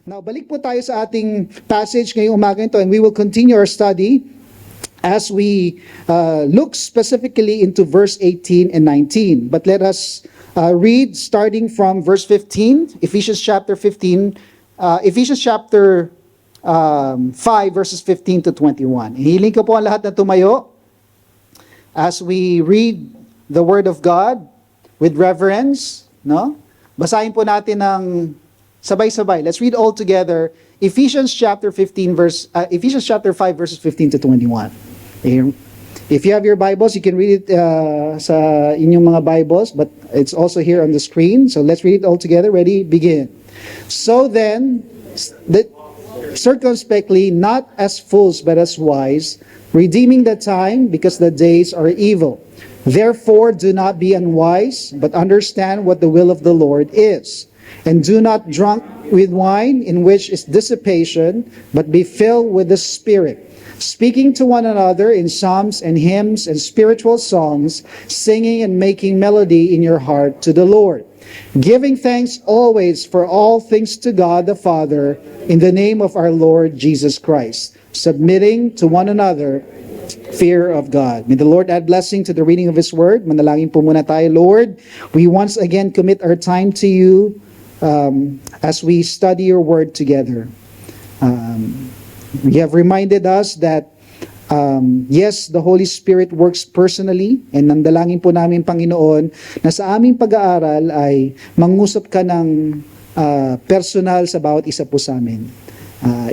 Now, balik po tayo sa ating passage ngayong umaga ito, and we will continue our study as we look specifically into verse 18 and 19. But let us read starting from verse 15, Ephesians chapter 15, Ephesians chapter 5, verses 15 to 21. Hihiling ko po ang lahat na tumayo as we read the Word of God with reverence, no? Basahin po natin ng sabay-sabay. Let's read all together. Ephesians chapter 5 verses 15 to 21. If you have your Bibles, you can read it sa inyong mga Bibles, but it's also here on the screen. So let's read it all together. Ready? Begin. So then, circumspectly, not as fools, but as wise, redeeming the time, because the days are evil. Therefore, do not be unwise, but understand what the will of the Lord is. And do not drunk with wine, in which is dissipation, but be filled with the Spirit, speaking to one another in psalms and hymns and spiritual songs, singing and making melody in your heart to the Lord, giving thanks always for all things to God the Father, in the name of our Lord Jesus Christ, submitting to one another fear of God. May the Lord add blessing to the reading of His Word. Manalangin po muna tayo. Lord, we once again commit our time to You as we study Your Word together. You have reminded us that yes, the Holy Spirit works personally, and nandalangin po namin, Panginoon, na sa aming pag-aaral ay mangusap ka ng personal sa bawat isa po sa amin.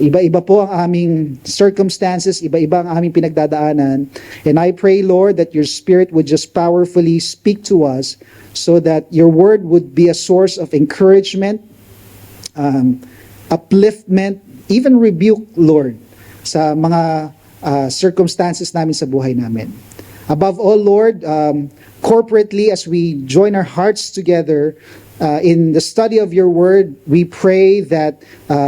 Iba-iba po ang aming circumstances, iba-iba ang aming pinagdadaanan, and I pray, Lord, that Your Spirit would just powerfully speak to us so that Your Word would be a source of encouragement, upliftment, even rebuke, Lord, sa mga circumstances namin sa buhay namin. Above all, Lord, corporately, as we join our hearts together in the study of Your Word, we pray that,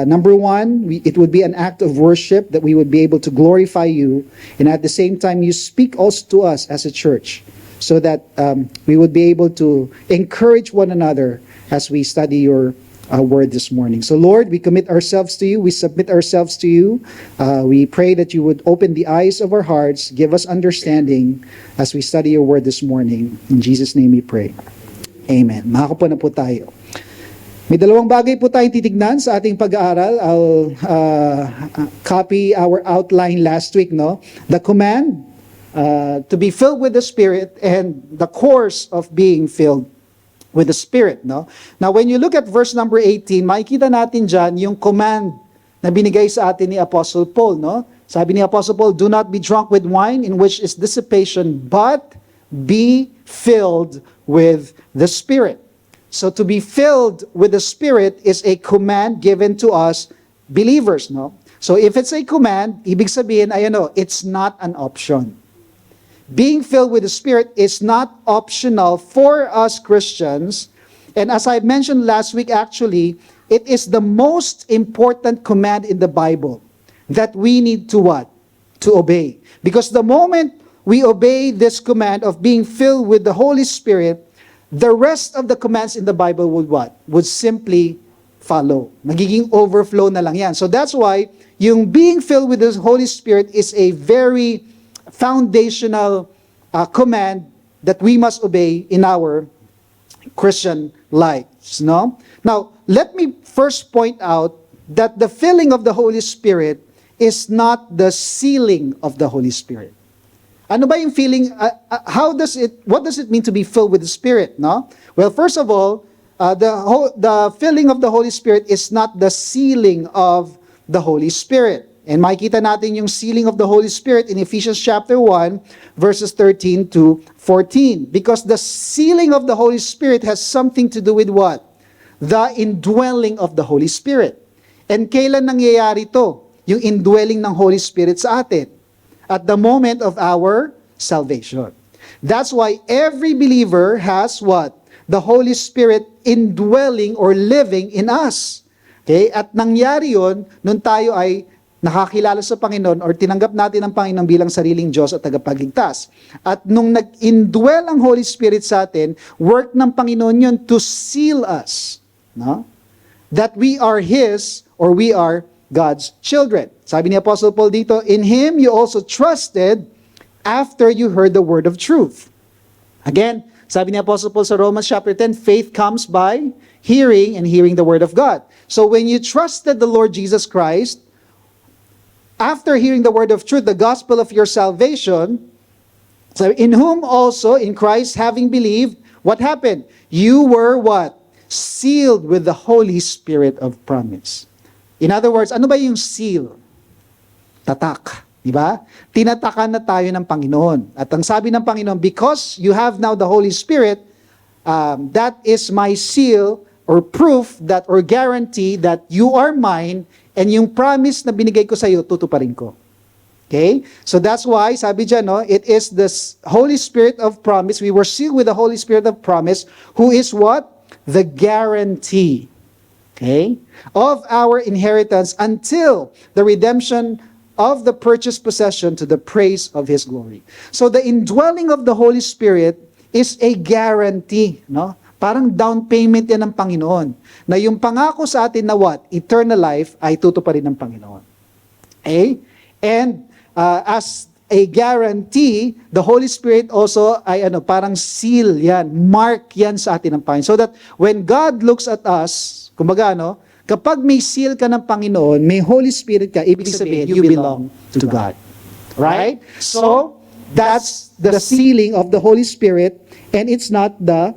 number one, it would be an act of worship, that we would be able to glorify You, and at the same time, You speak also to us as a church, so that we would be able to encourage one another as we study Your Word this morning. So Lord, we commit ourselves to You, we submit ourselves to You. We pray that You would open the eyes of our hearts, give us understanding as we study Your Word this morning. In Jesus' name we pray. Amen. Makakupo na po tayo. May dalawang bagay po tayong titignan sa ating pag-aaral. I'll copy our outline last week, no? The command to be filled with the Spirit, and the course of being filled with the Spirit, no? Now, when you look at verse number 18, makikita natin dyan yung command na binigay sa atin ni Apostle Paul, no? Sabi ni Apostle Paul, do not be drunk with wine, in which is dissipation, but be filled with the Spirit. So to be filled with the Spirit is a command given to us believers, no? So if it's a command, ibig sabihin ay it's not an option. Being filled with the Spirit is not optional for us Christians. And as I mentioned last week, actually, it is the most important command in the Bible that we need to what? To obey. Because the moment we obey this command of being filled with the Holy Spirit, the rest of the commands in the Bible would what? Would simply follow. Magiging overflow na lang yan. So that's why yung being filled with the Holy Spirit is a very foundational command that we must obey in our Christian lives, no? Now, let me first point out that the filling of the Holy Spirit is not the sealing of the Holy Spirit. Ano ba yung feeling? What does it mean to be filled with the Spirit, no? Well, first of all, the filling of the Holy Spirit is not the sealing of the Holy Spirit. And makikita natin yung sealing of the Holy Spirit in Ephesians chapter 1, verses 13 to 14. Because the sealing of the Holy Spirit has something to do with what? The indwelling of the Holy Spirit. And kailan nangyayari to? Yung indwelling ng Holy Spirit sa atin? At the moment of our salvation. That's why every believer has what? The Holy Spirit indwelling or living in us. Okay? At nangyari yun, nung tayo ay nakakilala sa Panginoon or tinanggap natin ang Panginoon bilang sariling Diyos at tagapagligtas. At nung nag-indwell ang Holy Spirit sa atin, work ng Panginoon yun to seal us. No? that we are His, or we are God's children. Sabi ni Apostle Paul dito, in Him you also trusted after you heard the word of truth. Again, sabi ni Apostle Paul sa Romans chapter 10, faith comes by hearing, and hearing the word of God. So when you trusted the Lord Jesus Christ, after hearing the word of truth, the gospel of your salvation, so in whom also, in Christ, having believed, what happened? You were what? Sealed with the Holy Spirit of promise. In other words, ano ba yung seal? Tatak. Diba? Tinatakan na tayo ng Panginoon. At ang sabi ng Panginoon, because you have now the Holy Spirit, that is my seal or proof that or guarantee that you are mine, and yung promise na binigay ko sa iyo, tutuparin ko. Okay? So that's why, sabi dyan, no, it is the Holy Spirit of promise. We were sealed with the Holy Spirit of promise, who is what? The guarantee, okay, of our inheritance until the redemption of the purchased possession to the praise of His glory. So the indwelling of the Holy Spirit is a guarantee, no? Parang down payment yan ng Panginoon. Na yung pangako sa atin na what? Eternal life ay tutuparin ng Panginoon. Okay? And as a guarantee, the Holy Spirit also ay parang seal yan, mark yan sa atin ng Panginoon. So that when God looks at us, kumbaga kapag may seal ka ng Panginoon, may Holy Spirit ka, ibig sabihin, you belong to God. Right? So, that's the sealing of the Holy Spirit, and it's not the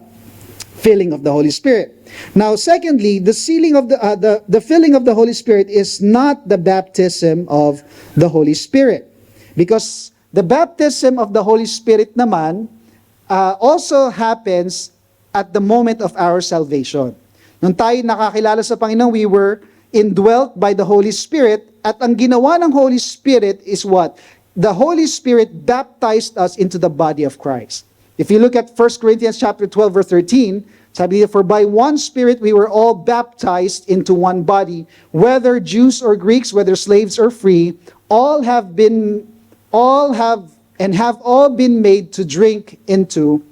filling of the Holy Spirit. Now, secondly, the sealing of the filling of the Holy Spirit is not the baptism of the Holy Spirit, because the baptism of the Holy Spirit naman also happens at the moment of our salvation. Nung tayo nakakilala sa Panginoon, we were indwelt by the Holy Spirit, at ang ginawa ng Holy Spirit is what? The Holy Spirit baptized us into the body of Christ. If you look at 1 Corinthians chapter 12, verse 13, sabi niya, for by one Spirit we were all baptized into one body, whether Jews or Greeks, whether slaves or free, all have been made to drink into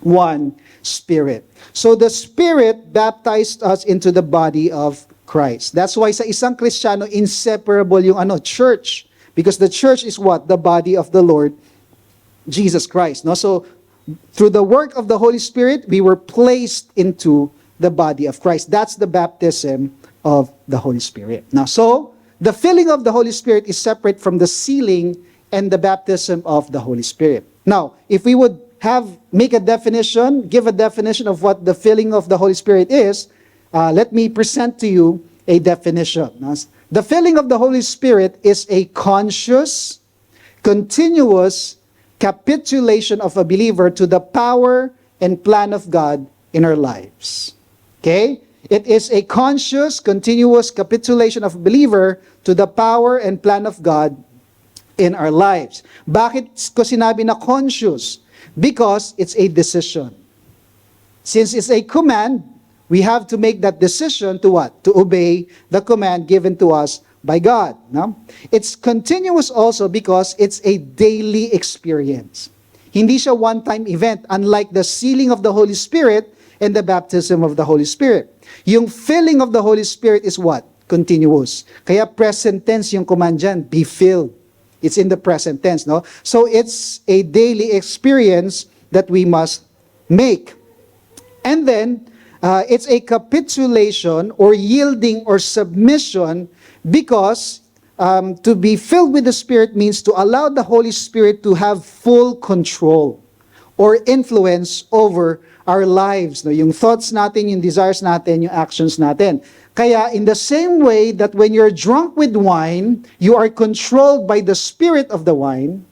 one Spirit. So the Spirit baptized us into the body of Christ. That's why sa isang Kristiyano, inseparable yung church. Because the church is what? The body of the Lord Jesus Christ. No? So, through the work of the Holy Spirit, we were placed into the body of Christ. That's the baptism of the Holy Spirit. Now, so, the filling of the Holy Spirit is separate from the sealing and the baptism of the Holy Spirit. Now, if we would give a definition of what the filling of the Holy Spirit is, let me present to you a definition. The filling of the Holy Spirit is a conscious, continuous capitulation of a believer to the power and plan of God in our lives. Okay? It is a conscious, continuous capitulation of a believer to the power and plan of God in our lives. Bakit ko sinabi na conscious? Because it's a decision. Since it's a command, we have to make that decision to what? To obey the command given to us by God. No? It's continuous also because it's a daily experience. Hindi siya one-time event, unlike the sealing of the Holy Spirit and the baptism of the Holy Spirit. Yung filling of the Holy Spirit is what? Continuous. Kaya present tense yung command dyan, be filled. It's in the present tense, no? So it's a daily experience that we must make. And then, it's a capitulation or yielding or submission, because to be filled with the Spirit means to allow the Holy Spirit to have full control or influence over our lives. No? Yung thoughts natin, yung desires natin, yung actions natin. Kaya in the same way that when you're drunk with wine, you are controlled by the spirit of the wine.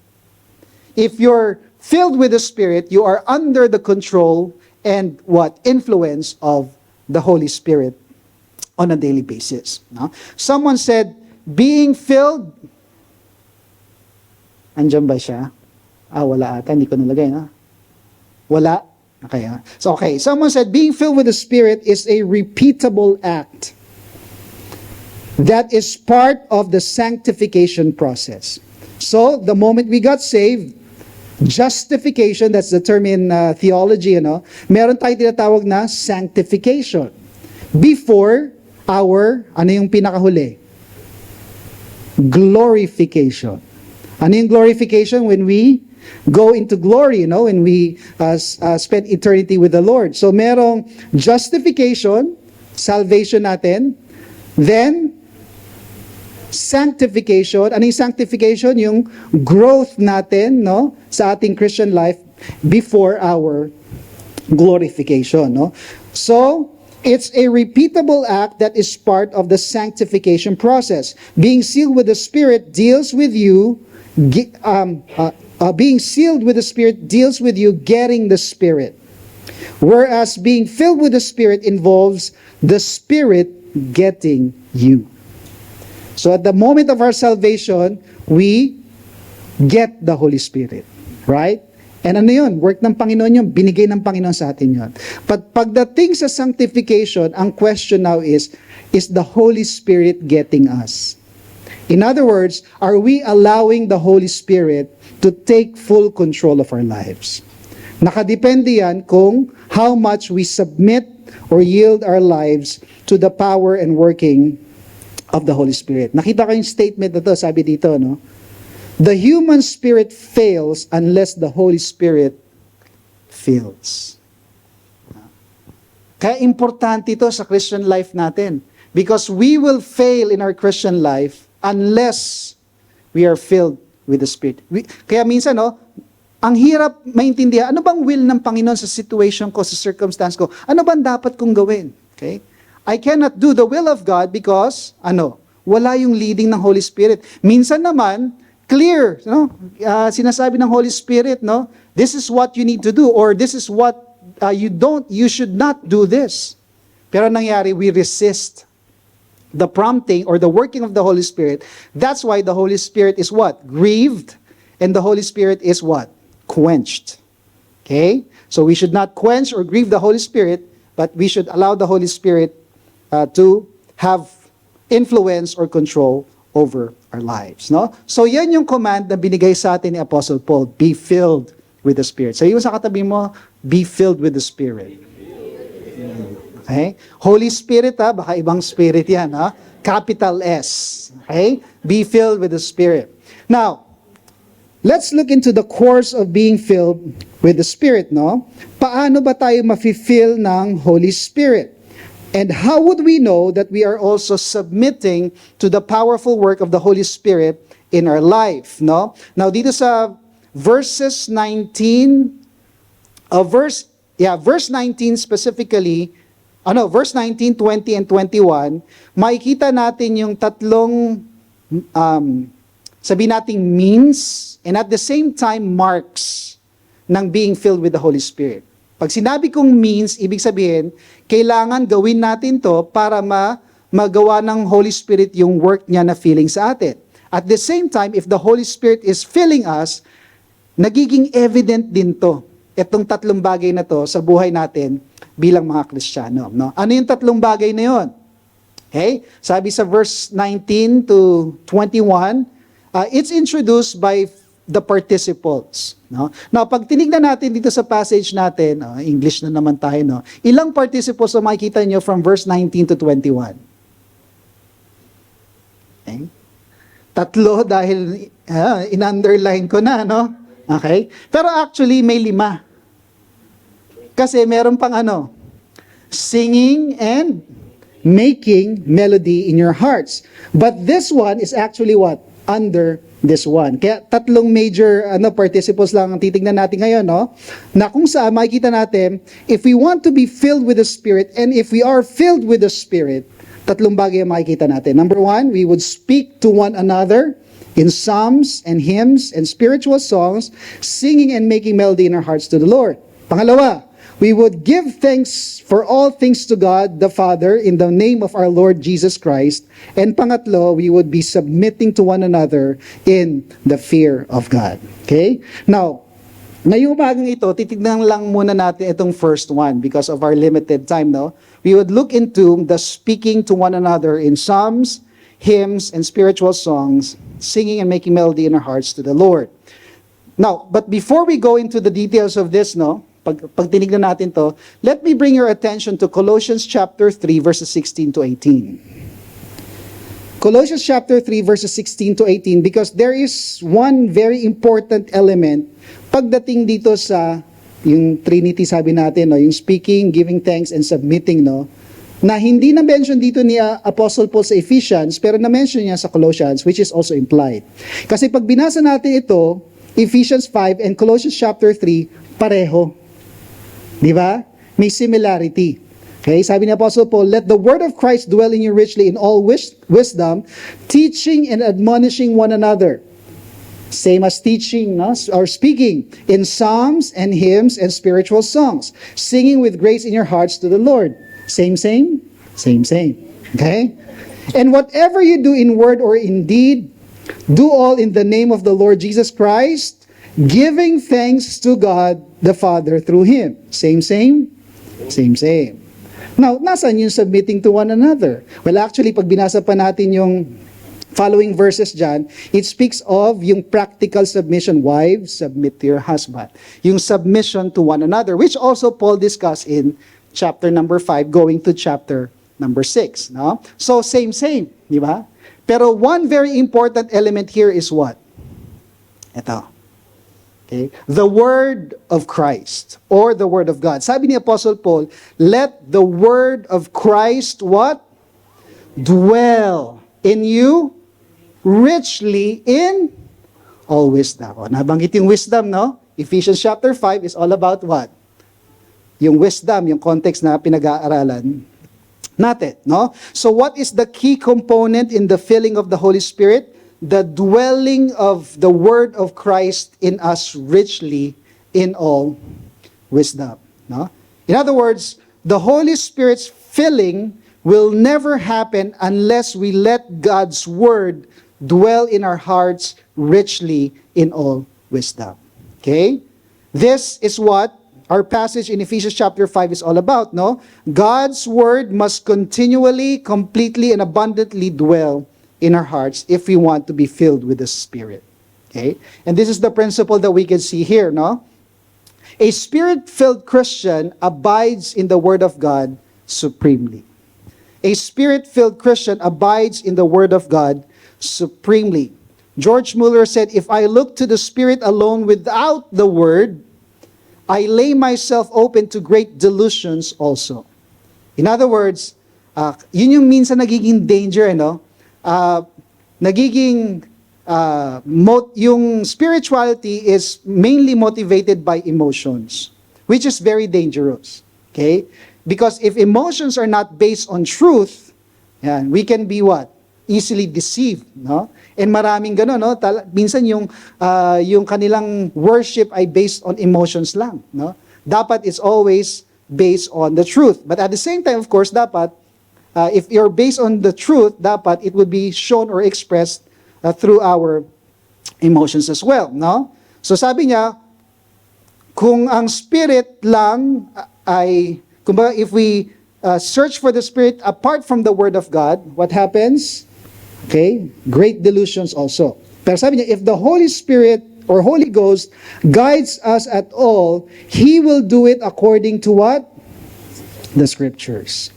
If you're filled with the Spirit, you are under the control and influence of the Holy Spirit on a daily basis. No? Someone said, being filled, andyan ba siya? Wala ata, hindi ko nalagay, no? Wala? Okay. So, okay. Someone said, being filled with the Spirit is a repeatable act that is part of the sanctification process. So, the moment we got saved, justification, that's the term in theology, meron tayong tinatawag na sanctification. Before, ano yung pinakahuli? Glorification. Ano yung glorification? When we go into glory, when we spend eternity with the Lord. So merong justification, salvation natin, then sanctification. Ano yung sanctification? Yung growth natin, sa ating Christian life before our glorification, So, it's a repeatable act that is part of the sanctification process. Being sealed with the Spirit deals with you, being sealed with the Spirit deals with you getting the Spirit. Whereas being filled with the Spirit involves the Spirit getting you. So at the moment of our salvation, we get the Holy Spirit. Right? And ano yun? Work ng Panginoon yun. Binigay ng Panginoon sa atin yun. But pagdating sa sanctification, ang question now is the Holy Spirit getting us? In other words, are we allowing the Holy Spirit to take full control of our lives? Nakadepende yan kung how much we submit or yield our lives to the power and working of the Holy Spirit. Nakita ko yung statement na to, sabi dito, the human spirit fails unless the Holy Spirit fills. Kaya importante ito sa Christian life natin. Because we will fail in our Christian life unless we are filled with the Spirit. Kaya minsan, ang hirap maintindihan, ano bang will ng Panginoon sa situation ko, sa circumstance ko? Ano bang dapat kong gawin? Okay? I cannot do the will of God because, wala yung leading ng Holy Spirit. Minsan naman, clear, sinasabi ng Holy Spirit, this is what you need to do, or this is what you should not do this. Pero nangyari, we resist the prompting or the working of the Holy Spirit. That's why the Holy Spirit is what? Grieved. And the Holy Spirit is what? Quenched. Okay? So we should not quench or grieve the Holy Spirit, but we should allow the Holy Spirit to have influence or control over our lives. So yan yung command na binigay sa atin ni Apostle Paul, be filled with the Spirit. So yung sa katabi mo, be filled with the Spirit. Okay? Holy Spirit, baka ibang spirit yan, capital S. Okay? Be filled with the Spirit. Now, let's look into the course of being filled with the Spirit, Paano ba tayo mafi-fill ng Holy Spirit? And how would we know that we are also submitting to the powerful work of the Holy Spirit in our life, Now, dito sa verses 19, verse 19 specifically, verse 19, 20, and 21, makikita natin yung tatlong, sabi nating means, and at the same time, marks ng being filled with the Holy Spirit. Pag sinabi kong means, ibig sabihin, kailangan gawin natin to para magawa ng Holy Spirit yung work niya na filling sa atin. At the same time, if the Holy Spirit is filling us, nagiging evident din to. Itong tatlong bagay na to sa buhay natin bilang mga Kristiyano. Ano yung tatlong bagay na yun? Okay? Sabi sa verse 19 to 21, it's introduced by the participles. Now, pag tinignan natin dito sa passage natin, English na naman tayo, ilang participles na makikita nyo from verse 19 to 21? Okay? Tatlo dahil in-underline ko na, Okay? Pero actually, may 5. Kasi meron pang singing and making melody in your hearts. But this one is actually what? Under this one. Kaya tatlong major participles lang ang titingnan natin ngayon, na kung saan makikita natin, if we want to be filled with the Spirit, and if we are filled with the Spirit, tatlong bagay ang makikita natin. Number 1, we would speak to one another in psalms and hymns and spiritual songs, singing and making melody in our hearts to the Lord. Pangalawa, we would give thanks for all things to God the Father in the name of our Lord Jesus Christ. And pangatlo, we would be submitting to one another in the fear of God. Okay? Now, ngayong umagang ito, titignan lang muna natin itong first one because of our limited time, We would look into the speaking to one another in psalms, hymns, and spiritual songs, singing and making melody in our hearts to the Lord. Now, but before we go into the details of this, pag tinignan natin to, let me bring your attention to Colossians chapter 3, verses 16 to 18. Colossians chapter 3, verses 16 to 18, because there is one very important element pagdating dito sa yung Trinity, sabi natin, no, yung speaking, giving thanks, and submitting, no, na hindi na-mention dito ni Apostle Paul sa Ephesians, pero na-mention niya sa Colossians, which is also implied. Kasi pag binasa natin ito, Ephesians 5 and Colossians chapter 3, pareho. Di ba? May similarity. Okay, sabi ni Apostle Paul, let the word of Christ dwell in you richly in all wisdom, teaching and admonishing one another. Same as teaching, no? Or speaking in psalms and hymns and spiritual songs, singing with grace in your hearts to the Lord. Same, same? Same, same. Okay? And whatever you do in word or in deed, do all in the name of the Lord Jesus Christ, giving thanks to God the Father through Him. Same, same? Same, same. Now, nasaan yung submitting to one another? Well, actually, pag binasa pa natin yung following verses dyan, it speaks of yung practical submission. Wives, submit to your husband. Yung submission to one another, which also Paul discussed in chapter number 5, going to chapter number 6. No? So, same, di ba? Pero one very important element here is what? Ito. Okay? The Word of Christ, or the Word of God. Sabi ni Apostle Paul, let the Word of Christ, what? Dwell in you richly in all wisdom. O, nabanggit yung wisdom, no? Ephesians chapter 5 is all about what? Yung wisdom, yung context na pinag-aaralan natin, no? So what is the key component in the filling of the Holy Spirit? The dwelling of the Word of Christ in us richly in all wisdom, no? In other words, the Holy Spirit's filling will never happen unless we let God's Word dwell in our hearts richly in all wisdom. Okay? This is what our passage in Ephesians chapter 5 is all about, no? God's Word must continually, completely, and abundantly dwell in our hearts if we want to be filled with the Spirit. Okay? And this is the principle that we can see here, no? A Spirit-filled Christian abides in the Word of God supremely. A Spirit-filled Christian abides in the Word of God supremely. George Mueller said, if I look to the Spirit alone without the Word, I lay myself open to great delusions also. In other words, yun yung minsan nagiging danger, no? Yung spirituality is mainly motivated by emotions, which is very dangerous. Okay? Because if emotions are not based on truth, yan, we can be what? Easily deceived, no? And maraming gano'n, no? Minsan yung kanilang worship ay based on emotions lang, no? Dapat it's always based on the truth. But at the same time, of course, dapat if you're based on the truth, dapat it would be shown or expressed through our emotions as well, no? So sabi niya, kung ang spirit lang ay, kumbaga, if we search for the Spirit apart from the Word of God, what happens? Okay? Great delusions also. Pero sabi niya, if the Holy Spirit or Holy Ghost guides us at all, He will do it according to what? The Scriptures.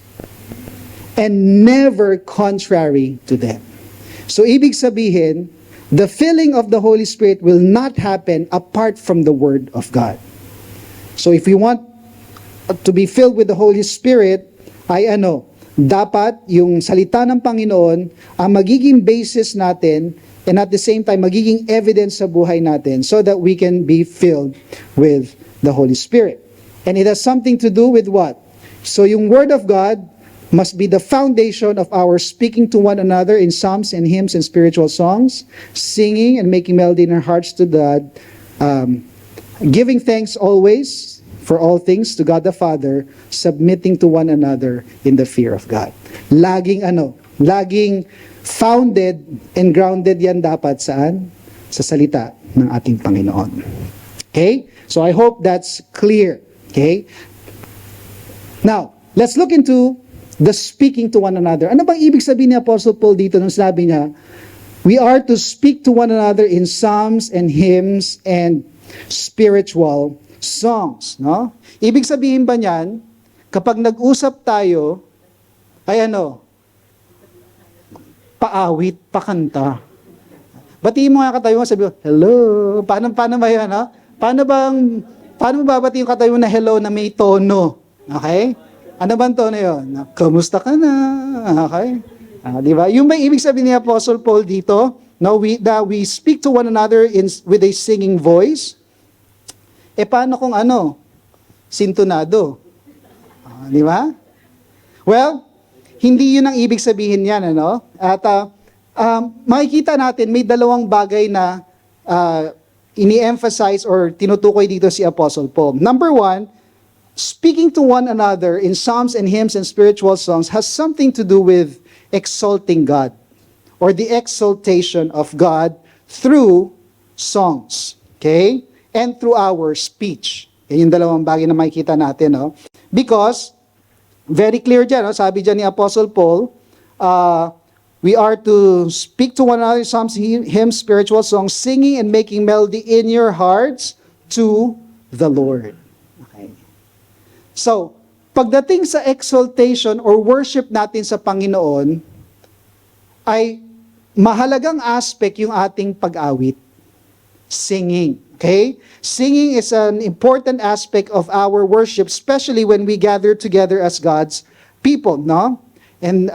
And never contrary to them. So, ibig sabihin, the filling of the Holy Spirit will not happen apart from the Word of God. So, if we want to be filled with the Holy Spirit, ay dapat yung salita ng Panginoon ang magiging basis natin and at the same time magiging evidence sa buhay natin so that we can be filled with the Holy Spirit. And it has something to do with what? So yung Word of God must be the foundation of our speaking to one another in psalms and hymns and spiritual songs, singing and making melody in our hearts to God, giving thanks always for all things to God the Father, submitting to one another in the fear of God. Laging founded and grounded yan dapat saan? Sa salita ng ating Panginoon. Okay? So I hope that's clear. Okay? Now, let's look into the speaking to one another. Ano bang ibig sabihin ni Apostle Paul dito nung sabi niya, we are to speak to one another in psalms and hymns and spiritual songs, no? Ibig sabihin ba niyan, kapag nag-usap tayo, ay ano, paawit, pakanta. Batiin mo nga katayo mo, sabi mo, hello. Paano ba yan, ha? Paano babati yung katayo mo na hello na may tono? Okay? Ano bang tono yun? Kamusta ka na? Okay? Di ba? Yung may ibig sabihin ni Apostle Paul dito, no, we speak to one another with a singing voice. Paano kung ano? Sintonado. Di ba? Well, hindi yun ang ibig sabihin yan, ano? At makikita natin, may dalawang bagay na ini-emphasize or tinutukoy dito si Apostle Paul. Number one, speaking to one another in psalms and hymns and spiritual songs has something to do with exalting God or the exaltation of God through songs. Okay? And through our speech. Yan yung dalawang bagay na makikita natin, no? Because very clear dyan, no? Sabi dyan ni Apostle Paul, we are to speak to one another, psalms, hymns, spiritual songs, singing and making melody in your hearts to the Lord. Okay. So, pagdating sa exaltation or worship natin sa Panginoon, ay mahalagang aspect yung ating pag-awit. Singing. Okay? Singing is an important aspect of our worship, especially when we gather together as God's people, no? And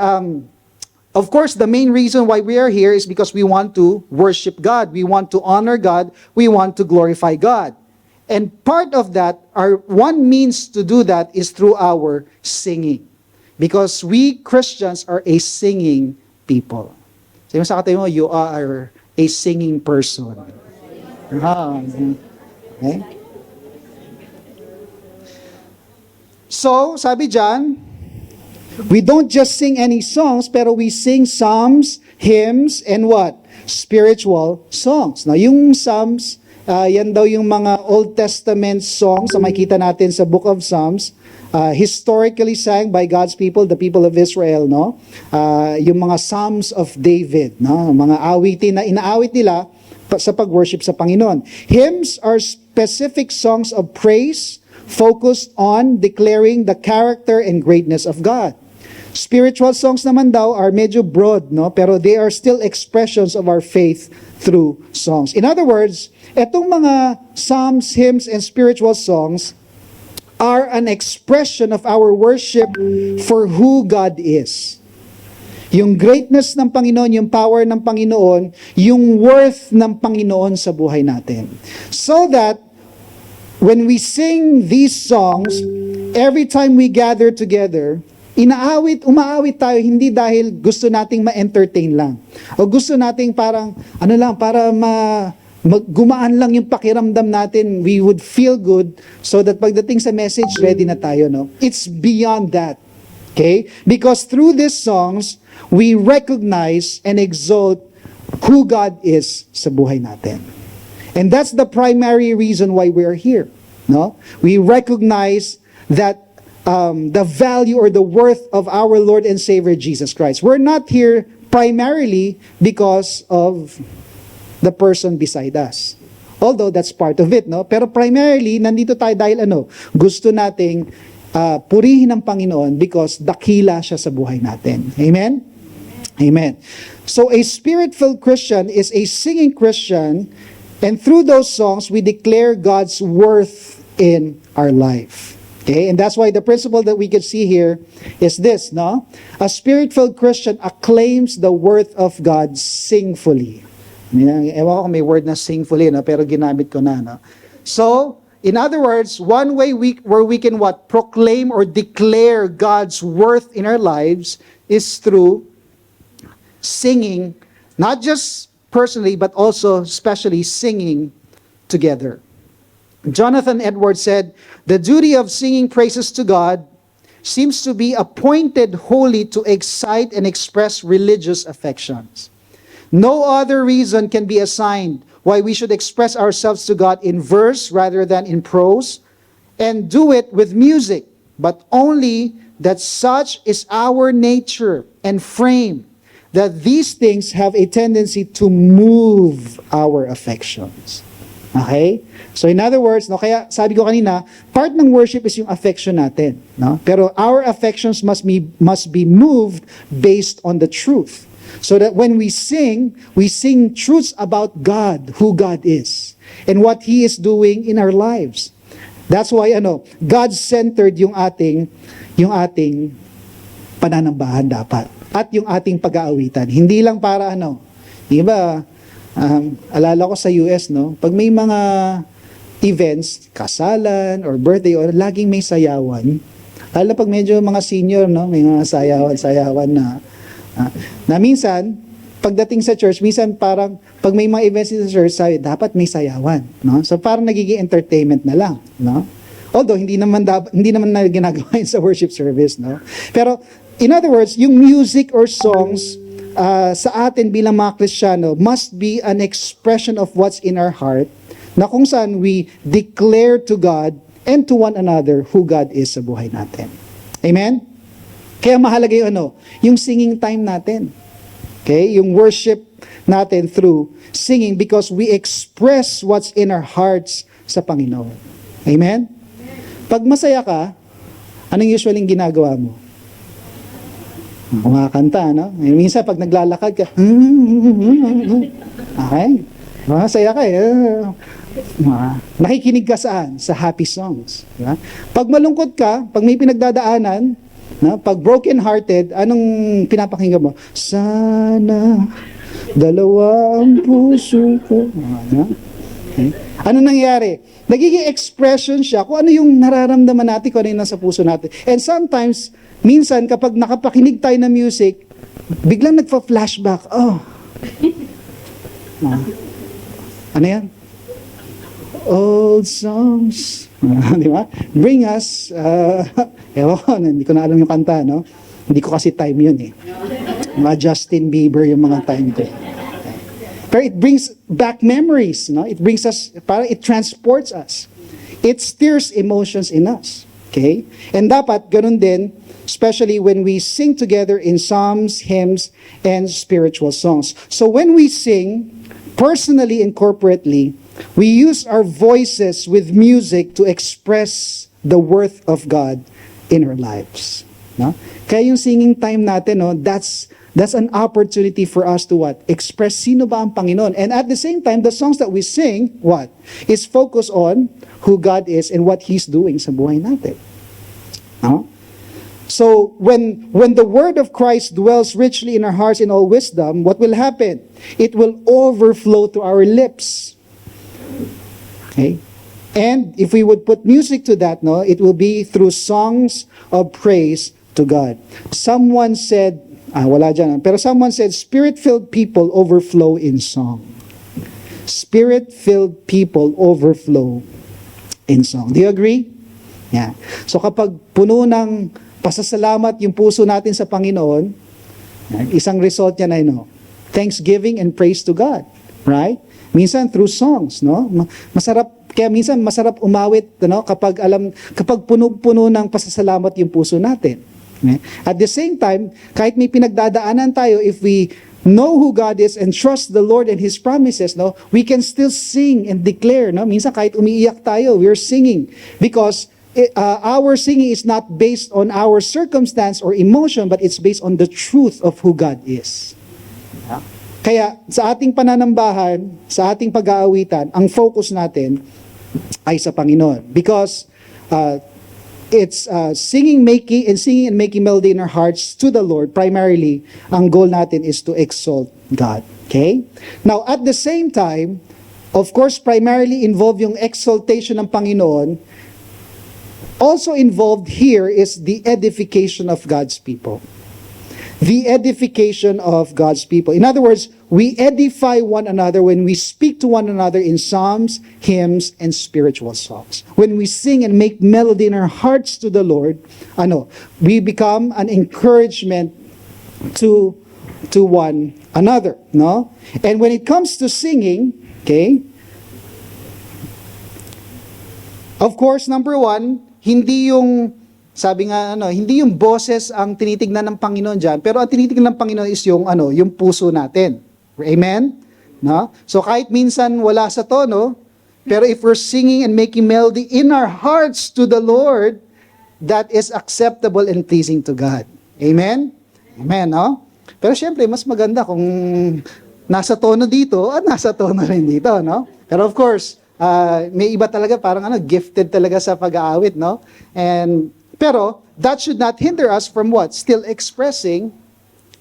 of course, the main reason why we are here is because we want to worship God. We want to honor God. We want to glorify God. And part of that, one means to do that is through our singing. Because we Christians are a singing people. Sabi mo sa katayo mo, you are a singing person. Okay? So, sabi dyan, we don't just sing any songs, pero we sing psalms, hymns, and what? Spiritual songs. Now, yung psalms, yan daw yung mga Old Testament songs na makikita natin sa Book of Psalms, historically sang by God's people, the people of Israel, no? Yung mga Psalms of David, no? Mga awitin na inaawit nila sa pag-worship sa Panginoon. Hymns are specific songs of praise focused on declaring the character and greatness of God. Spiritual songs naman daw are medyo broad, no? Pero they are still expressions of our faith through songs. In other words, etong mga psalms, hymns, and spiritual songs are an expression of our worship for who God is. Yung greatness ng Panginoon, yung power ng Panginoon, yung worth ng Panginoon sa buhay natin. So that, when we sing these songs, every time we gather together, umaawit tayo, hindi dahil gusto nating ma-entertain lang. O gusto nating parang, para gumaan lang yung pakiramdam natin, we would feel good, so that pagdating sa message, ready na tayo, no? It's beyond that. Okay? Because through these songs, we recognize and exalt who God is sa buhay natin. And that's the primary reason why we're here. No? We recognize that the value or the worth of our Lord and Savior Jesus Christ. We're not here primarily because of the person beside us. Although that's part of it, no? Pero primarily, nandito tayo dahil gusto nating purihin ng Panginoon because dakila siya sa buhay natin. Amen? Amen. So a spirit-filled Christian is a singing Christian, and through those songs, we declare God's worth in our life. Okay? And that's why the principle that we can see here is this, no? A spirit-filled Christian acclaims the worth of God singfully. Ewan ko kung may word na singfully, no? Pero ginamit ko na, no? So, in other words, one way where we can what? Proclaim or declare God's worth in our lives is through singing, not just personally, but also especially singing together. Jonathan Edwards said, "The duty of singing praises to God seems to be appointed wholly to excite and express religious affections. No other reason can be assigned why we should express ourselves to God in verse rather than in prose, and do it with music, but only that such is our nature and frame, that these things have a tendency to move our affections." Okay? So in other words, no, kaya sabi ko kanina, part ng worship is yung affection natin, no? Pero our affections must be moved based on the truth. So that when we sing truths about God, who God is, and what He is doing in our lives. That's why God-centered yung ating pananambahan dapat. At yung ating pag-aawitan. Hindi lang para di ba, alala ko sa US, no, pag may mga events, kasalan or birthday, or laging may sayawan, lalo pag medyo mga senior, no, may mga sayawan na minsan, pagdating sa church, minsan parang, pag may mga events sa church, dapat may sayawan, no? So parang nagiging entertainment na lang, no? Although, hindi naman na ginagawa yun sa worship service, no? Pero, in other words, yung music or songs, sa atin bilang mga Kristiyano, must be an expression of what's in our heart, na kung saan we declare to God and to one another who God is sa buhay natin. Amen? Kaya mahalaga yung singing time natin. Okay? Yung worship natin through singing because we express what's in our hearts sa Panginoon. Amen? Pag masaya ka, anong usually ginagawa mo? Kumakanta, no? Minsan pag naglalakad ka, okay? Masaya ka nakikinig ka saan? Sa happy songs. Diba? Pag malungkot ka, pag may pinagdadaanan, pag broken-hearted, anong pinapakinggan mo? Sana dalawa ang puso ko. Okay. Ano nangyari? Nagiging expression siya kung ano yung nararamdaman natin, kung ano yung nasa puso natin. And sometimes, minsan, kapag nakapakinig tayo ng music, biglang nagpa-flashback. Ano yan? Old songs. Di ba? Bring us, hindi ko na alam yung kanta, no? Hindi ko kasi time yun eh. Mga Justin Bieber yung mga time ko. Pero it brings back memories, no? It brings us, it transports us. It stirs emotions in us. Okay? And dapat, ganun din, especially when we sing together in psalms, hymns, and spiritual songs. So when we sing, personally and corporately, we use our voices with music to express the worth of God in our lives. No? Kaya yung singing time natin, no, that's an opportunity for us to what? Express sino ba ang Panginoon. And at the same time, the songs that we sing, what? Is focused on who God is and what He's doing sa buhay natin. No? So, when the word of Christ dwells richly in our hearts in all wisdom, what will happen? It will overflow to our lips. Okay? And if we would put music to that, no, it will be through songs of praise to God. Someone said, wala dyan, pero someone said, Spirit-filled people overflow in song. Spirit-filled people overflow in song. Do you agree? Yeah. So kapag puno ng pasasalamat yung puso natin sa Panginoon, isang result niya na thanksgiving and praise to God. Right? Minsan through songs, no? Kaya minsan masarap umawit, kapag puno-puno ng pasasalamat yung puso natin. At the same time, kahit may pinagdadaanan tayo, if we know who God is and trust the Lord and His promises, no, we can still sing and declare. No? Minsan kahit umiiyak tayo, we're singing. Because our singing is not based on our circumstance or emotion, but it's based on the truth of who God is. Kaya sa ating pananambahan, sa ating pag-aawitan, ang focus natin ay sa Panginoon. Because it's singing and making melody in our hearts to the Lord. Primarily, ang goal natin is to exalt God. Okay? Now, at the same time, of course, primarily involved yung exaltation ng Panginoon. Also involved here is the edification of God's people. The edification of God's people. In other words, we edify one another when we speak to one another in psalms, hymns, and spiritual songs. When we sing and make melody in our hearts to the Lord, we become an encouragement to one another, no? And when it comes to singing, okay, of course, number one, hindi yung hindi yung boses ang tinitignan ng Panginoon diyan, pero ang tinitignan ng Panginoon is yung yung puso natin. Amen? No? So kahit minsan wala sa tono, Pero if we're singing and making melody in our hearts to the Lord, that is acceptable and pleasing to God. Amen? Amen, no? Pero syempre, mas maganda kung nasa tono dito at nasa tono rin dito, no? Pero of course, may iba talaga parang gifted talaga sa pag-aawit, no? Pero that should not hinder us from what? Still expressing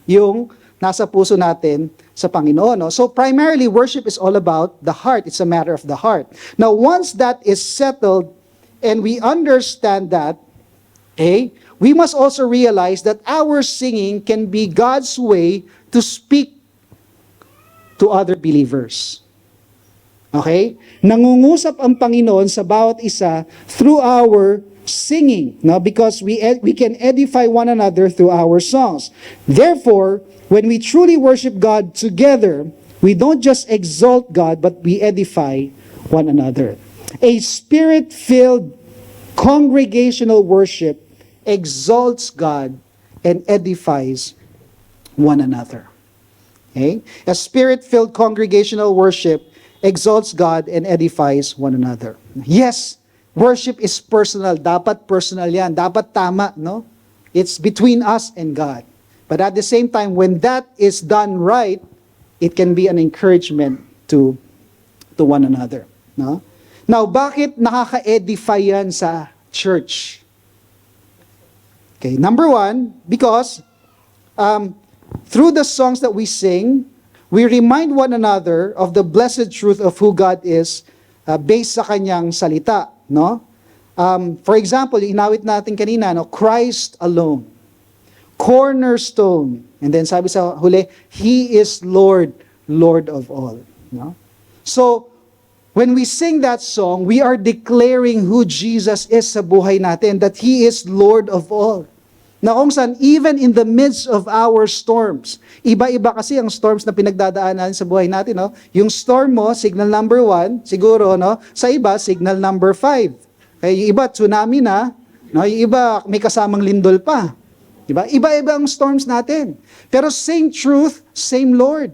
yung nasa puso natin sa Panginoon, no? So primarily, worship is all about the heart. It's a matter of the heart. Now, once that is settled and we understand that, we must also realize that our singing can be God's way to speak to other believers. Okay? Nangungusap ang Panginoon sa bawat isa through our singing, no? Because we can edify one another through our songs. Therefore, when we truly worship God together, we don't just exalt God, but we edify one another. A spirit-filled congregational worship exalts God and edifies one another. Okay? A spirit-filled congregational worship exalts God and edifies one another. Yes, worship is personal. Dapat personal yan. Dapat tama, no? It's between us and God. But at the same time, when that is done right, it can be an encouragement to one another. No? Now, bakit nakaka-edify yan sa church? Okay, number one, because through the songs that we sing, we remind one another of the blessed truth of who God is based sa kanyang salita. No? For example, inawit natin kanina, no? Christ alone. Cornerstone. And then sabi sa huli, He is Lord, Lord of all. No? So, when we sing that song, we are declaring who Jesus is sa buhay natin, that He is Lord of all. Na kung saan, even in the midst of our storms, iba-iba kasi ang storms na pinagdadaanan sa buhay natin. No? Yung storm mo, signal number 1, siguro, no? Sa iba, signal number 5. Kaya yung iba, tsunami na, no? Yung iba, may kasamang lindol pa. Diba? Iba-iba ang storms natin. Pero same truth, same Lord.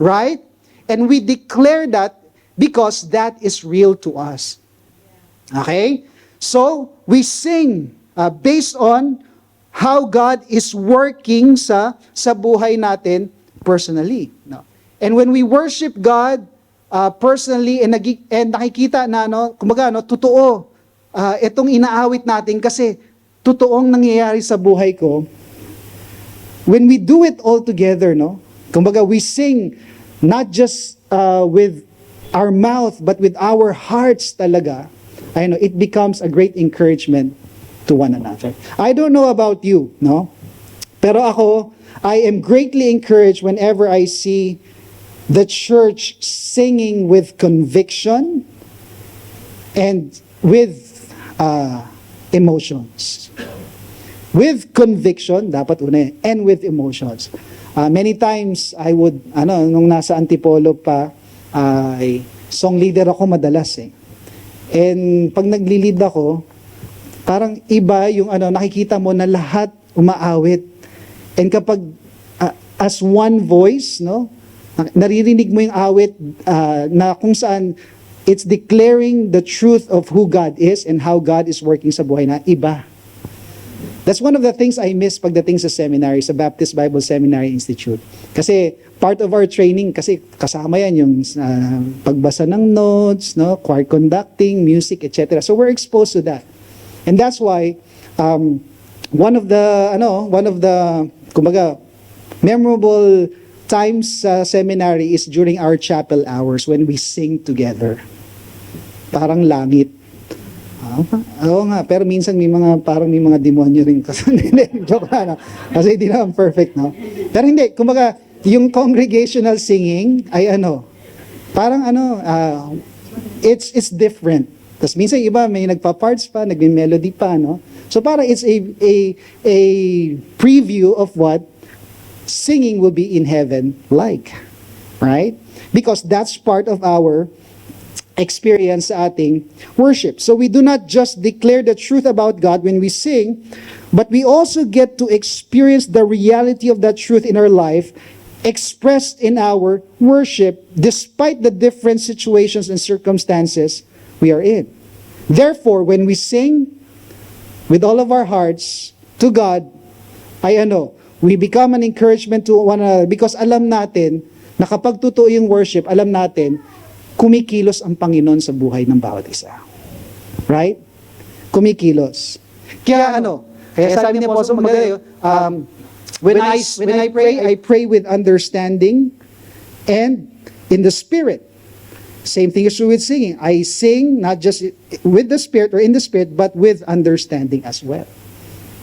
Right? And we declare that because that is real to us. Okay? So, we sing based on how God is working sa buhay natin personally. No? And when we worship God personally and nakikita na, no, kumbaga, no, totoo, itong inaawit natin kasi totoong nangyayari sa buhay ko, when we do it all together, no? Kumbaga, we sing not just with our mouth, but with our hearts talaga, it becomes a great encouragement to one another. I don't know about you, no? Pero ako, I am greatly encouraged whenever I see the church singing with conviction and with emotions. With conviction, dapat una, and with emotions. Many times, I would, nung nasa Antipolo pa, song leader ako madalas eh. And pag nagli-lead ako, parang iba yung nakikita mo na lahat umaawit. And kapag as one voice, no, naririnig mo yung awit na kung saan it's declaring the truth of who God is and how God is working sa buhay na iba. That's one of the things I miss pagdating sa seminary, sa Baptist Bible Seminary Institute. Kasi part of our training, kasi kasama yan yung pagbasa ng notes, no, choir conducting, music, etc. So we're exposed to that. And that's why one of the kumbaga memorable times sa seminary is during our chapel hours when we sing together. Parang langit. Oo nga, pero minsan may mga demonyo rin kasi joke na, no? Kasi hindi naman perfect, no? Pero hindi, kumbaga, yung congregational singing ay parang it's different. Tapos minsan iba may nagpa-parts pa, nagme-melody pa, no? So parang it's a preview of what singing will be in heaven like, right? Because that's part of our experience sa ating worship. So we do not just declare the truth about God when we sing, but we also get to experience the reality of that truth in our life expressed in our worship despite the different situations and circumstances we are in. Therefore, when we sing with all of our hearts to God, we become an encouragement to one another because alam natin na kapag totoo yung worship, alam natin, kumikilos ang Panginoon sa buhay ng bawat isa. Right? Kumikilos. Kaya sabi ni Apostle, when I pray with understanding and in the Spirit. Same thing is true with singing. I sing not just with the Spirit or in the Spirit, but with understanding as well.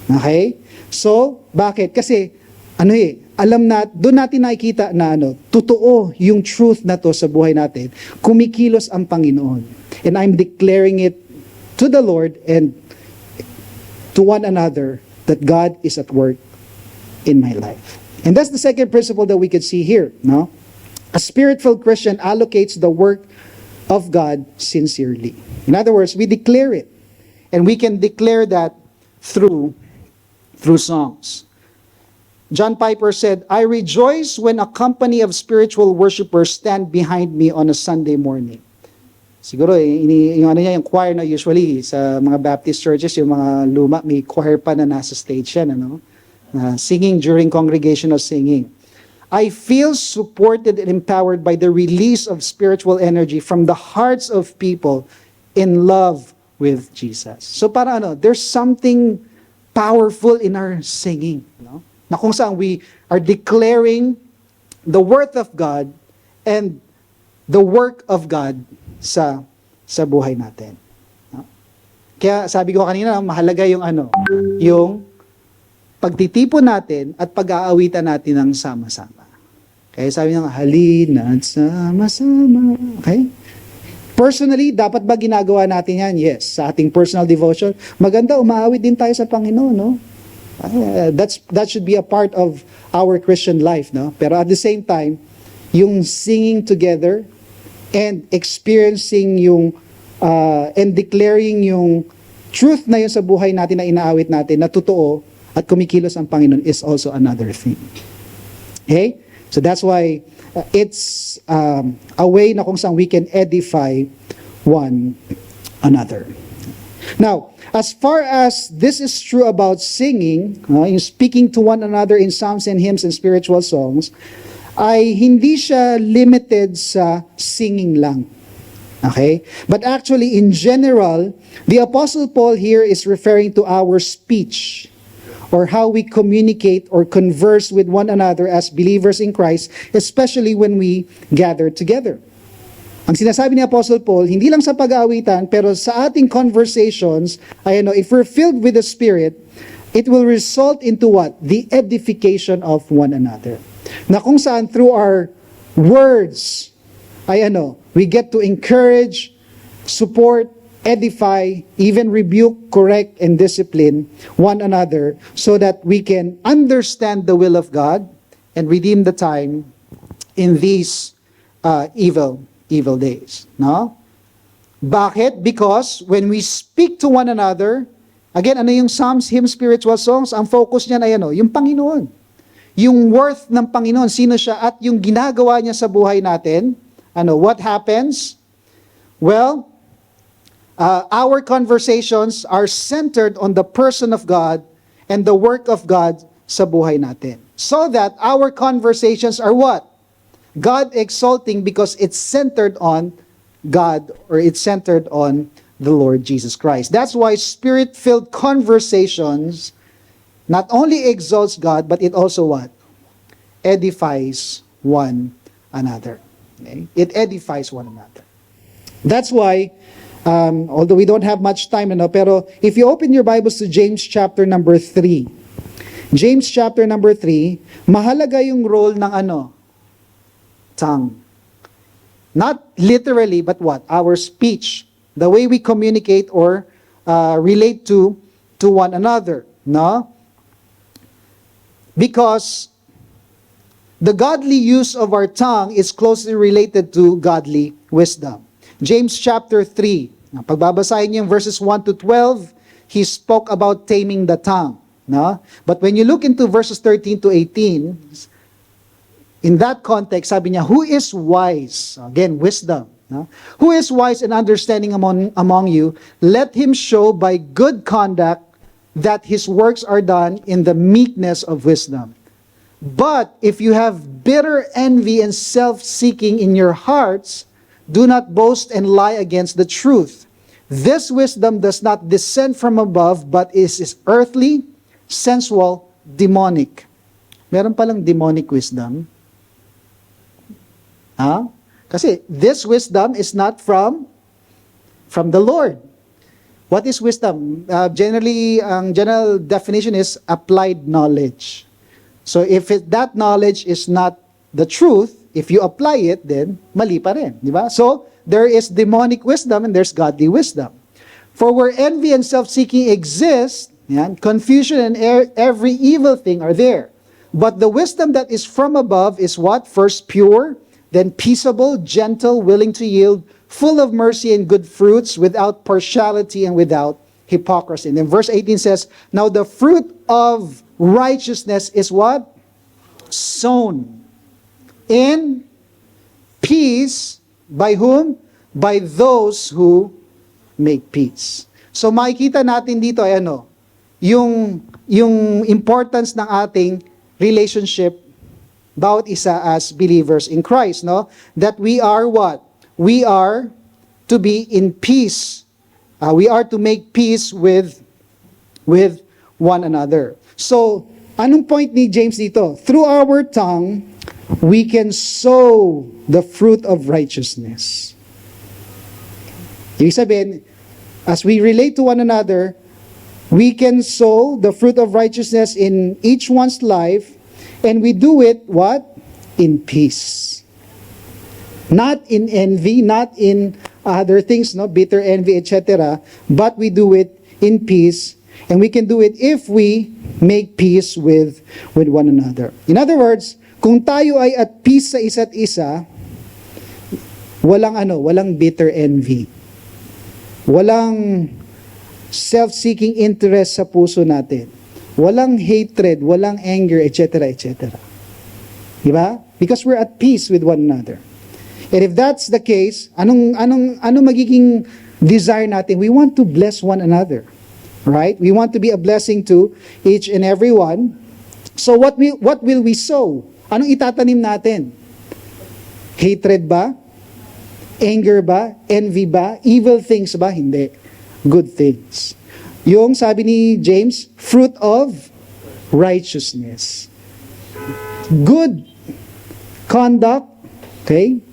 Okay? So, bakit? Kasi, doon natin nakikita na totoo yung truth na to sa buhay natin. Kumikilos ang Panginoon. And I'm declaring it to the Lord and to one another that God is at work in my life. And that's the second principle that we could see here, no? A spirit-filled Christian allocates the work of God sincerely. In other words, we declare it. And we can declare that through songs. John Piper said, I rejoice when a company of spiritual worshipers stand behind me on a Sunday morning. Siguro, yung choir na usually sa mga Baptist churches, yung mga luma, may choir pa na nasa stage yan, singing during congregational singing. I feel supported and empowered by the release of spiritual energy from the hearts of people in love with Jesus. So there's something powerful in our singing, na kung saan we are declaring the worth of God and the work of God sa buhay natin. Kaya sabi ko kanina, mahalaga yung pagtitipon natin at pag-aawitan natin ng sama-sama. Kaya sabi niya, halina't sama-sama. Okay? Personally, dapat ba ginagawa natin yan? Yes. Sa ating personal devotion, maganda, umaawit din tayo sa Panginoon, no? That should be a part of our Christian life, no? Pero at the same time, yung singing together and experiencing and declaring yung truth na yun sa buhay natin na inaawit natin na totoo at kumikilos ang Panginoon is also another thing. Okay? So that's why it's a way na kung saan we can edify one another. Now, as far as this is true about singing, yung speaking to one another in psalms and hymns and spiritual songs, ay hindi siya limited sa singing lang. Okay? But actually, in general, the Apostle Paul here is referring to our speech, or how we communicate or converse with one another as believers in Christ, especially when we gather together. Ang sinasabi ni Apostle Paul, hindi lang sa pag-aawitan, pero sa ating conversations, if we're filled with the Spirit, it will result into what? The edification of one another. Na kung saan through our words, we get to encourage, support, edify, even rebuke, correct, and discipline one another so that we can understand the will of God and redeem the time in these evil days. No? Bakit? Because when we speak to one another, again, yung psalms, hymns, spiritual songs, ang focus niyan ay yung Panginoon. Yung worth ng Panginoon, sino siya, at yung ginagawa niya sa buhay natin. What happens? Well, our conversations are centered on the person of God and the work of God sa buhay natin. So that our conversations are what? God exalting because it's centered on God, or it's centered on the Lord Jesus Christ. That's why Spirit-filled conversations not only exalts God, but it also what? Edifies one another. Okay? It edifies one another. That's why, although we don't have much time, pero if you open your Bibles to James chapter number 3, James chapter number 3, mahalaga yung role ng tongue. Not literally, but what? Our speech, the way we communicate or relate to one another, no? Because the godly use of our tongue is closely related to godly wisdom. James chapter 3, pagbabasahin niyo yung verses 1 to 12, he spoke about taming the tongue. No? But when you look into verses 13 to 18, In that context, sabi niya, who is wise? Again, wisdom. No? Who is wise and understanding among you? Let him show by good conduct that his works are done in the meekness of wisdom. But if you have bitter envy and self-seeking in your hearts, do not boast and lie against the truth. This wisdom does not descend from above, but is earthly, sensual, demonic. Meron palang demonic wisdom. Ha? Kasi this wisdom is not from the Lord. What is wisdom? Generally, ang general definition is applied knowledge. So if that knowledge is not the truth, if you apply it, then mali pa rin. Di ba? So, there is demonic wisdom and there's godly wisdom. For where envy and self-seeking exist, yan, confusion and every evil thing are there. But the wisdom that is from above is what? First pure, then peaceable, gentle, willing to yield, full of mercy and good fruits, without partiality and without hypocrisy. And then verse 18 says, now the fruit of righteousness is what? Sown in peace by whom? By those who make peace. So makikita natin dito ay ano, yung importance ng ating relationship bawat isa as believers in Christ, no? That we are what? We are to be in peace. We are to make peace with one another. So, anong point ni James dito? Through our tongue, we can sow the fruit of righteousness. Ibig sabihin, as we relate to one another, we can sow the fruit of righteousness in each one's life, and we do it, what? In peace. Not in envy, not in other things, no, bitter envy, etc., but we do it in peace, and we can do it if we make peace with one another. In other words, kung tayo ay at peace sa isa't isa, walang bitter envy. Walang self-seeking interest sa puso natin. Walang hatred, walang anger, etc., etc. Diba? Because we're at peace with one another. And if that's the case, anong magiging desire natin? We want to bless one another. Right? We want to be a blessing to each and every one. So what will we sow? Anong itatanim natin? Hatred ba? Anger ba? Envy ba? Evil things ba? Hindi. Good things. Yung sabi ni James, fruit of righteousness. Good conduct, okay?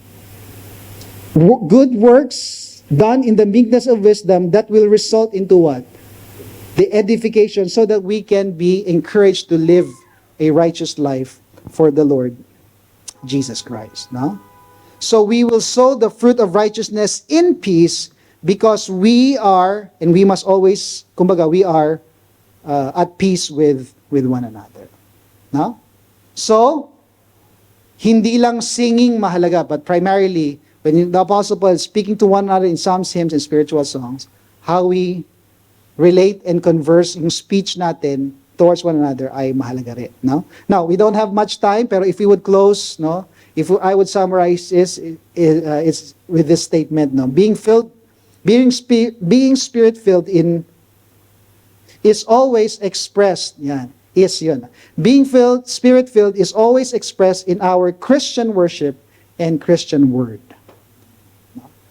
Good works done in the meekness of wisdom that will result into what? The edification, so that we can be encouraged to live a righteous life for the Lord Jesus Christ. No? So we will sow the fruit of righteousness in peace, because we are, and we must always, kumbaga, we are at peace with one another. No? So, hindi lang singing mahalaga, but primarily, when the Apostle Paul is speaking to one another in psalms, hymns, and spiritual songs, how we relate and converse, yung speech natin towards one another ay mahalaga rin. No? Now, we don't have much time, pero if we would close, no, if I would summarize it's with this statement, no, being spirit-filled is always expressed, yan, is yun. Being spirit-filled is always expressed in our Christian worship and Christian word.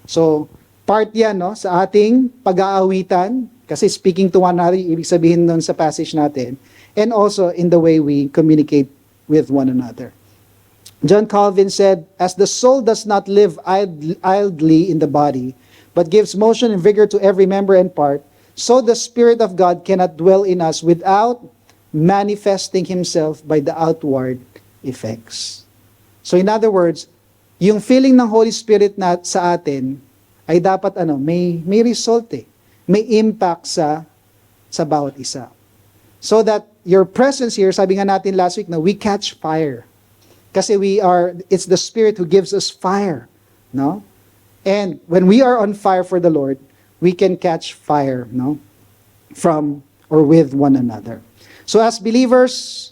So, part yan, no, sa ating pag-aawitan, kasi speaking to one another, ibig sabihin nun sa passage natin, and also in the way we communicate with one another. John Calvin said, as the soul does not live idly in the body, but gives motion and vigor to every member and part, so the Spirit of God cannot dwell in us without manifesting Himself by the outward effects. So in other words, yung feeling ng Holy Spirit na sa atin ay dapat may result eh. May impact sa bawat isa. So that your presence here, sabi nga natin last week, na we catch fire. Kasi it's the Spirit who gives us fire. No? And when we are on fire for the Lord, we can catch fire, no? From or with one another. So as believers,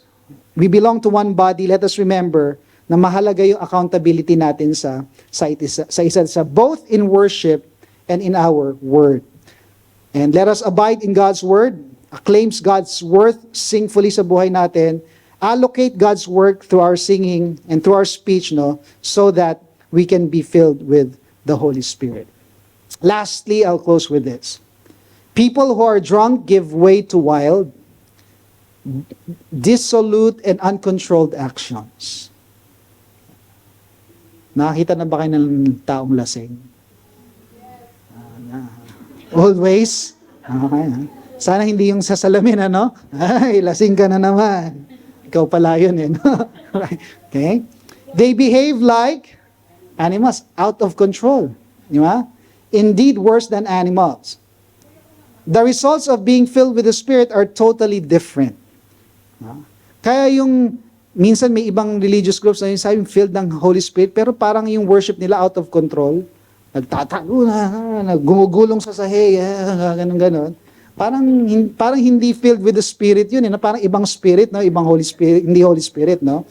we belong to one body. Let us remember na mahalaga yung accountability natin sa isa't isa, both in worship and in our word. And let us abide in God's word, acclaims God's worth, sing fully sa buhay natin, allocate God's work through our singing and through our speech, so that we can be filled with the Holy Spirit. Lastly, I'll close with this. People who are drunk give way to wild, dissolute, and uncontrolled actions. Nakakita na ba kayo ng taong lasing? Always. Okay. Sana hindi yung sa salamin, ano? Ay, lasing ka na naman. Ikaw pala yun, eh. No? Okay? They behave like animals, out of control. Di ba? Indeed, worse than animals. The results of being filled with the Spirit are totally different. Kaya yung, minsan may ibang religious groups na yung sabing filled ng Holy Spirit, pero parang yung worship nila out of control. Nagtatago na, gumugulong sa sahig, ganun. Parang hindi filled with the Spirit yun, na parang ibang spirit, no? Ibang Holy Spirit, hindi Holy Spirit, no?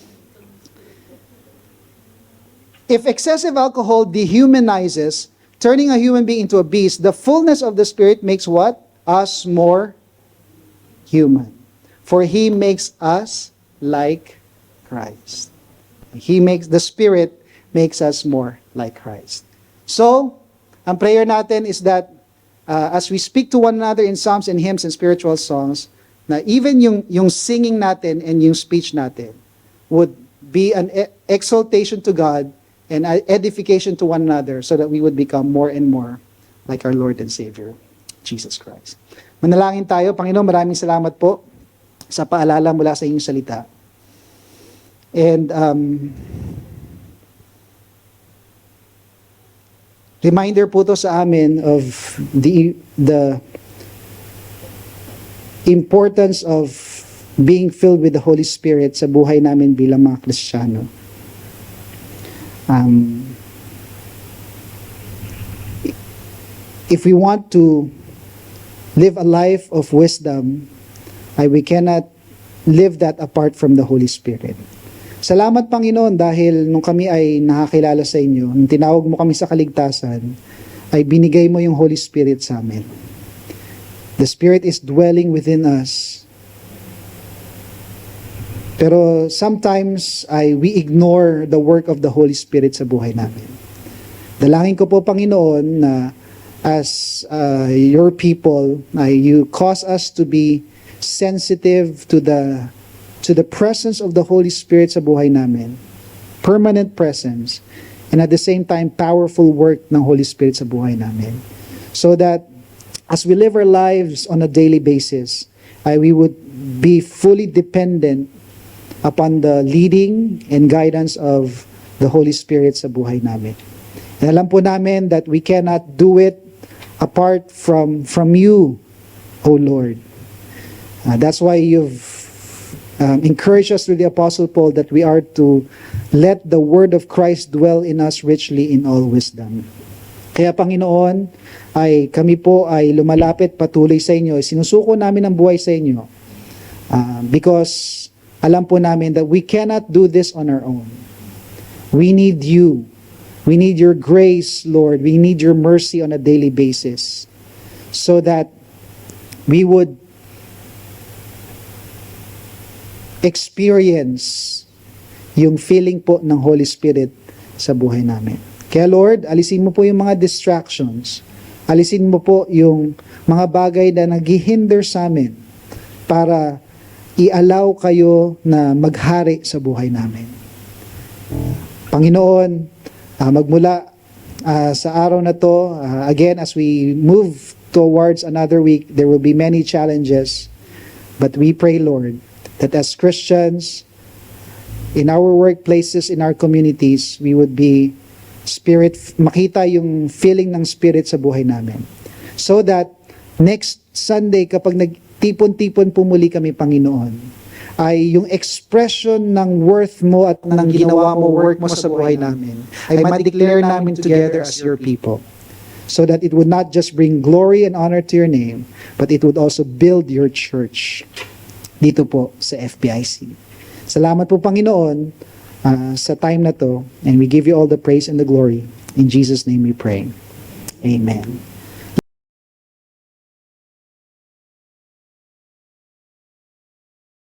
If excessive alcohol dehumanizes, turning a human being into a beast, the fullness of the Spirit makes what? Us more human. For He makes us like Christ. The Spirit makes us more like Christ. So, ang prayer natin is that as we speak to one another in psalms and hymns and spiritual songs, na even yung singing natin and yung speech natin would be an exaltation to God and edification to one another, so that we would become more and more like our Lord and Savior, Jesus Christ. Manalangin tayo. Panginoon, maraming salamat po sa paalala mula sa inyong salita. And reminder po to sa amin of the importance of being filled with the Holy Spirit sa buhay namin bilang mga Kristiyano. If we want to live a life of wisdom, we cannot live that apart from the Holy Spirit. Salamat, Panginoon, dahil nung kami ay nakakilala sa inyo, nung tinawag mo kami sa kaligtasan, ay binigay mo yung Holy Spirit sa amin. The Spirit is dwelling within us. Pero sometimes we ignore the work of the Holy Spirit sa buhay namin. Dalangin ko po, Panginoon, na as your people, you cause us to be sensitive to the presence of the Holy Spirit sa buhay namin. Permanent presence. And at the same time, powerful work ng Holy Spirit sa buhay namin. So that as we live our lives on a daily basis, we would be fully dependent upon the leading and guidance of the Holy Spirit sa buhay namin. And alam po namin that we cannot do it apart from you, O Lord. That's why you've encouraged us through the Apostle Paul that we are to let the word of Christ dwell in us richly in all wisdom. Kaya Panginoon, kami po ay lumalapit patuloy sa inyo. Sinusuko namin ang buhay sa inyo. Because alam po namin that we cannot do this on our own. We need you. We need your grace, Lord. We need your mercy on a daily basis. So that we would experience yung feeling po ng Holy Spirit sa buhay namin. Kaya Lord, alisin mo po yung mga distractions. Alisin mo po yung mga bagay na naghihinder sa amin para i-allow kayo na maghari sa buhay namin. Panginoon, magmula sa araw na to, again, as we move towards another week, there will be many challenges. But we pray, Lord, that as Christians, in our workplaces, in our communities, we would be makita yung feeling ng Spirit sa buhay namin. So that next Sunday, kapag nagtipon-tipon pumuli kami, Panginoon, ay yung expression ng worth mo at ng ginawa mo, work mo sa buhay namin, ay ma-declare namin together as your people. So that it would not just bring glory and honor to your name, but it would also build your church dito po sa FBIC. Salamat po, Panginoon, sa time na to. And we give you all the praise and the glory. In Jesus' name we pray. Amen.